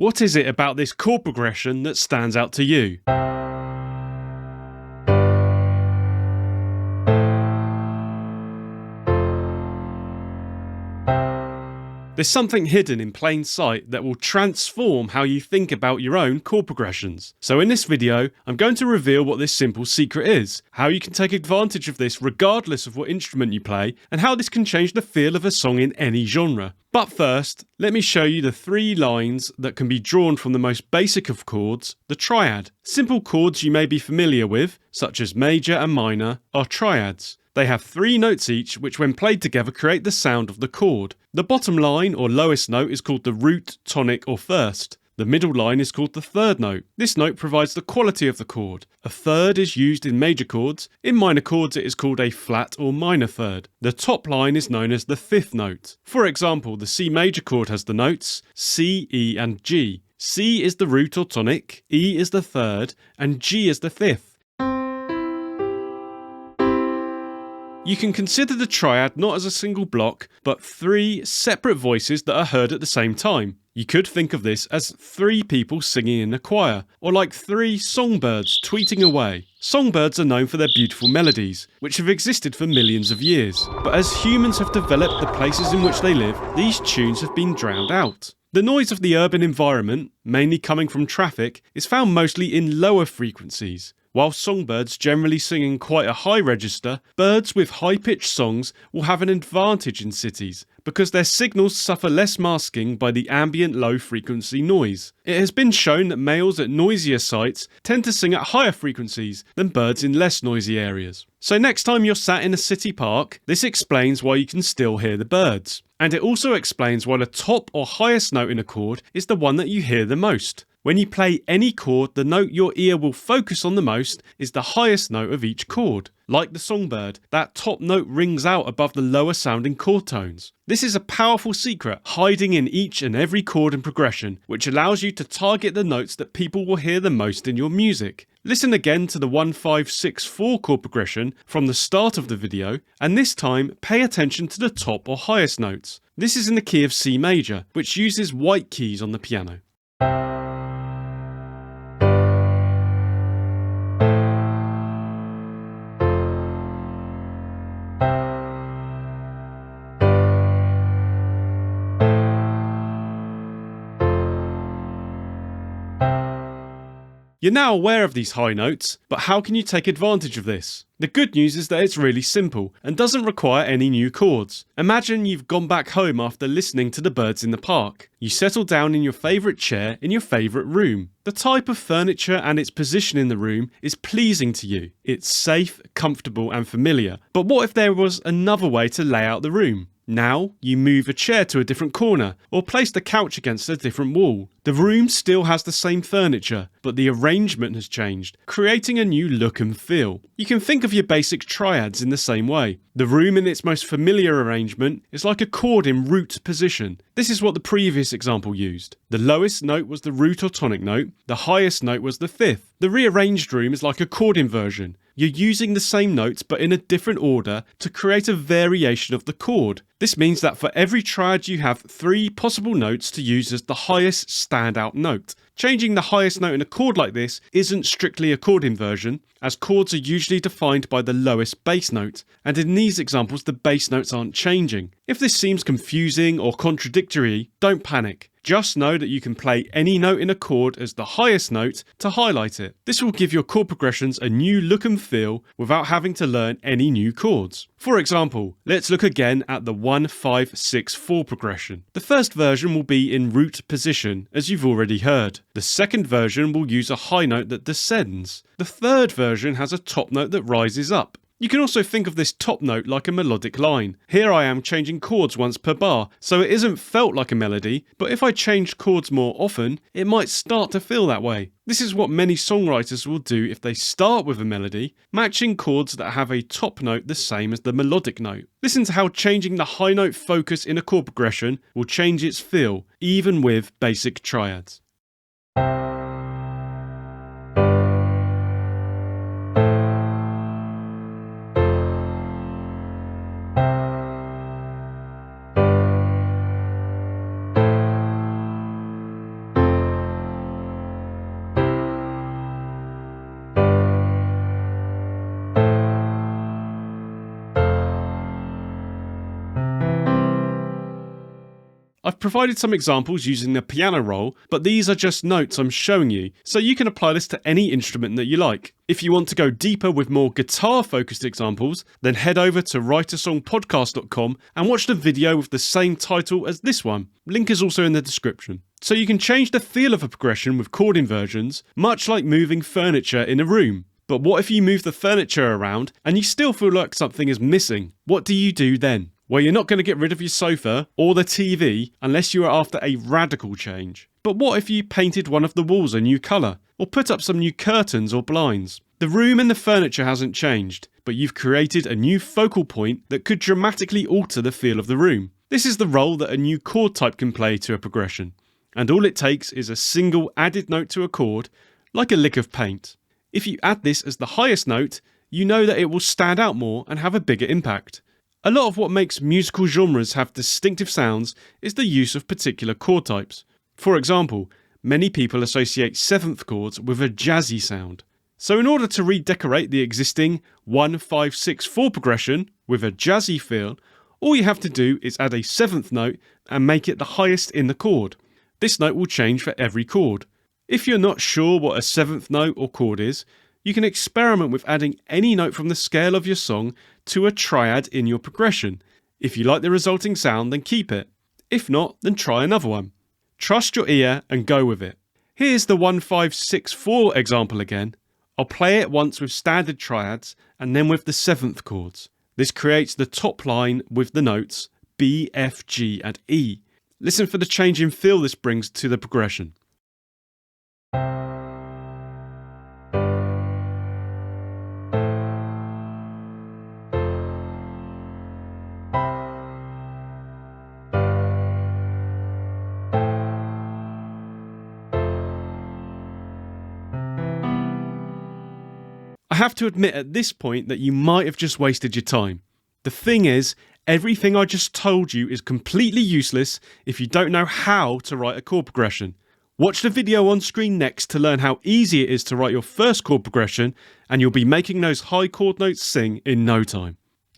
What is it about this chord progression that stands out to you? There's something hidden in plain sight that will transform how you think about your own chord progressions. So in this video, I'm going to reveal what this simple secret is, how you can take advantage of this regardless of what instrument you play, and how this can change the feel of a song in any genre. But first, let me show you the 3 lines that can be drawn from the most basic of chords, the triad. Simple chords you may be familiar with, such as major and minor, are triads. They have 3 notes each, which when played together create the sound of the chord. The bottom line or lowest note is called the root, tonic or first. The middle line is called the third note. This note provides the quality of the chord. A third is used in major chords. In minor chords it is called a flat or minor third. The top line is known as the 5th note. For example, the C major chord has the notes C, E and G. C is the root or tonic, E is the third and G is the 5th. You can consider the triad not as a single block, but 3 separate voices that are heard at the same time. You could think of this as 3 people singing in a choir, or like 3 songbirds tweeting away. Songbirds are known for their beautiful melodies, which have existed for millions of years. But as humans have developed the places in which they live, these tunes have been drowned out. The noise of the urban environment, mainly coming from traffic, is found mostly in lower frequencies. While songbirds generally sing in quite a high register, birds with high-pitched songs will have an advantage in cities because their signals suffer less masking by the ambient low-frequency noise. It has been shown that males at noisier sites tend to sing at higher frequencies than birds in less noisy areas. So next time you're sat in a city park, this explains why you can still hear the birds. And it also explains why the top or highest note in a chord is the one that you hear the most. When you play any chord, the note your ear will focus on the most is the highest note of each chord. Like the songbird, that top note rings out above the lower sounding chord tones. This is a powerful secret hiding in each and every chord and progression, which allows you to target the notes that people will hear the most in your music. Listen again to the 1-5-6-4 chord progression from the start of the video, and this time pay attention to the top or highest notes. This is in the key of C major, which uses white keys on the piano. You're now aware of these high notes, but how can you take advantage of this? The good news is that it's really simple and doesn't require any new chords. Imagine you've gone back home after listening to the birds in the park. You settle down in your favourite chair in your favourite room. The type of furniture and its position in the room is pleasing to you. It's safe, comfortable and familiar. But what if there was another way to lay out the room? Now, you move a chair to a different corner, or place the couch against a different wall. The room still has the same furniture, but the arrangement has changed, creating a new look and feel. You can think of your basic triads in the same way. The room in its most familiar arrangement is like a chord in root position. This is what the previous example used. The lowest note was the root or tonic note, the highest note was the 5th. The rearranged room is like a chord inversion. You're using the same notes but in a different order to create a variation of the chord. This means that for every triad you have 3 possible notes to use as the highest standout note. Changing the highest note in a chord like this isn't strictly a chord inversion, as chords are usually defined by the lowest bass note, and in these examples the bass notes aren't changing. If this seems confusing or contradictory, don't panic. Just know that you can play any note in a chord as the highest note to highlight it. This will give your chord progressions a new look and feel without having to learn any new chords. For example, let's look again at the 1-5-6-4 progression. The first version will be in root position, as you've already heard. The second version will use a high note that descends. The third version has a top note that rises up. You can also think of this top note like a melodic line. Here I am changing chords once per bar, so it isn't felt like a melody, but if I change chords more often, it might start to feel that way. This is what many songwriters will do if they start with a melody, matching chords that have a top note the same as the melodic note. Listen to how changing the high note focus in a chord progression will change its feel, even with basic triads. I've provided some examples using the piano roll, but these are just notes I'm showing you, so you can apply this to any instrument that you like. If you want to go deeper with more guitar-focused examples, then head over to writeasongpodcast.com and watch the video with the same title as this one. Link is also in the description. So you can change the feel of a progression with chord inversions, much like moving furniture in a room. But what if you move the furniture around and you still feel like something is missing? What do you do then? Well, you're not going to get rid of your sofa or the TV unless you are after a radical change. But what if you painted one of the walls a new colour, or put up some new curtains or blinds? The room and the furniture hasn't changed, but you've created a new focal point that could dramatically alter the feel of the room. This is the role that a new chord type can play to a progression, and all it takes is a single added note to a chord, like a lick of paint. If you add this as the highest note, you know that it will stand out more and have a bigger impact. A lot of what makes musical genres have distinctive sounds is the use of particular chord types. For example, many people associate seventh chords with a jazzy sound. So in order to redecorate the existing 1-5-6-4 progression with a jazzy feel, all you have to do is add a seventh note and make it the highest in the chord. This note will change for every chord. If you're not sure what a seventh note or chord is, you can experiment with adding any note from the scale of your song to a triad in your progression. If you like the resulting sound, then keep it. If not, then try another one. Trust your ear and go with it. Here's the 1-5-6-4 example again. I'll play it once with standard triads and then with the seventh chords. This creates the top line with the notes B, F, G and E. Listen for the change in feel this brings to the progression. I have to admit at this point that you might have just wasted your time. The thing is, everything I just told you is completely useless if you don't know how to write a chord progression. Watch the video on screen next to learn how easy it is to write your first chord progression, and you'll be making those high chord notes sing in no time.